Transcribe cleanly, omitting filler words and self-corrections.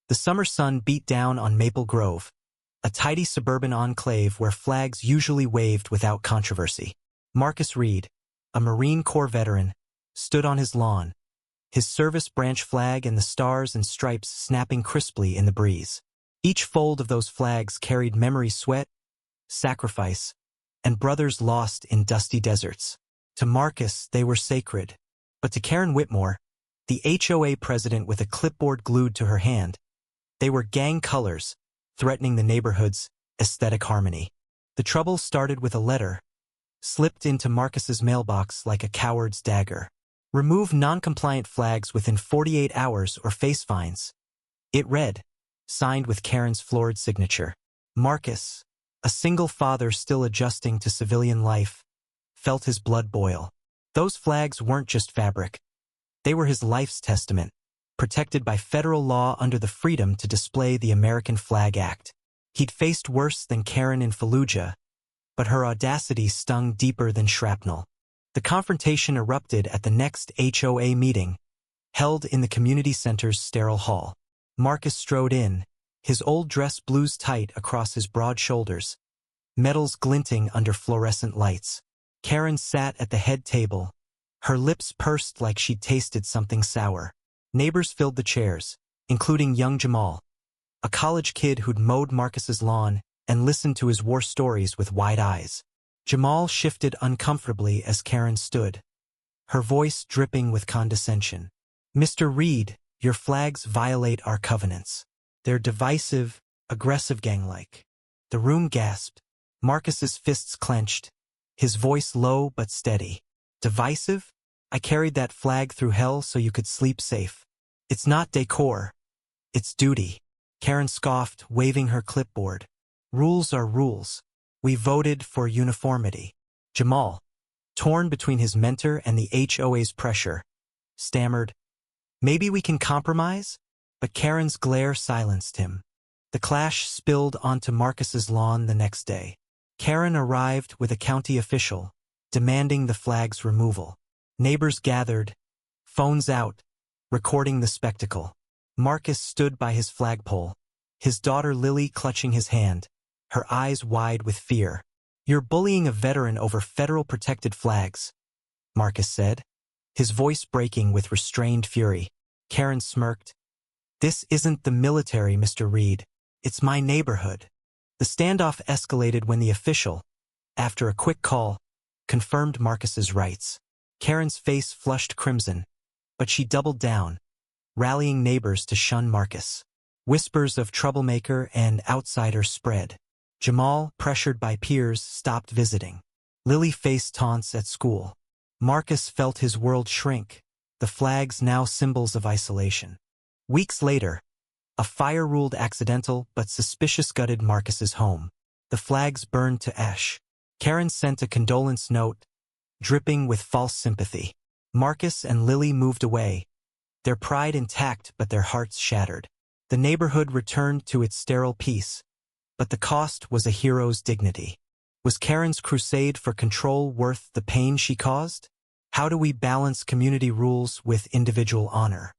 The summer sun beat down on Maple Grove, a tidy suburban enclave where flags usually waved without controversy. Marcus Reed, a Marine Corps veteran, stood on his lawn, his service branch flag and the stars and stripes snapping crisply in the breeze. Each fold of those flags carried memory, sweat, sacrifice, and brothers lost in dusty deserts. To Marcus, they were sacred, but to Karen Whitmore, the HOA president with a clipboard glued to her hand, they were gang colors, threatening the neighborhood's aesthetic harmony. The trouble started with a letter, slipped into Marcus's mailbox like a coward's dagger. Remove non-compliant flags within 48 hours or face fines. It read, signed with Karen's florid signature. Marcus, a single father still adjusting to civilian life, felt his blood boil. Those flags weren't just fabric. They were his life's testament, protected by federal law under the Freedom to Display the American Flag Act. He'd faced worse than Karen in Fallujah, but her audacity stung deeper than shrapnel. The confrontation erupted at the next HOA meeting, held in the community center's sterile hall. Marcus strode in, his old dress blues tight across his broad shoulders, medals glinting under fluorescent lights. Karen sat at the head table, her lips pursed like she'd tasted something sour. Neighbors filled the chairs, including young Jamal, a college kid who'd mowed Marcus's lawn and listened to his war stories with wide eyes. Jamal shifted uncomfortably as Karen stood, her voice dripping with condescension. "Mr. Reed, your flags violate our covenants. They're divisive, aggressive, gang-like." The room gasped. Marcus's fists clenched, his voice low but steady. "Divisive? I carried that flag through hell so you could sleep safe. It's not decor. It's duty." Karen scoffed, waving her clipboard. "Rules are rules. We voted for uniformity." Jamal, torn between his mentor and the HOA's pressure, stammered, "Maybe we can compromise?" But Karen's glare silenced him. The clash spilled onto Marcus's lawn the next day. Karen arrived with a county official, demanding the flag's removal. Neighbors gathered, phones out, recording the spectacle. Marcus stood by his flagpole, his daughter Lily clutching his hand, her eyes wide with fear. "You're bullying a veteran over federal protected flags," Marcus said, his voice breaking with restrained fury. Karen smirked. "This isn't the military, Mr. Reed. It's my neighborhood." The standoff escalated when the official, after a quick call, confirmed Marcus's rights. Karen's face flushed crimson, but she doubled down, rallying neighbors to shun Marcus. Whispers of troublemaker and outsider spread. Jamal, pressured by peers, stopped visiting. Lily faced taunts at school. Marcus felt his world shrink, the flags now symbols of isolation. Weeks later, a fire ruled accidental but suspicious gutted Marcus's home. The flags burned to ash. Karen sent a condolence note, dripping with false sympathy. Marcus and Lily moved away, their pride intact but their hearts shattered. The neighborhood returned to its sterile peace, but the cost was a hero's dignity. Was Karen's crusade for control worth the pain she caused? How do we balance community rules with individual honor?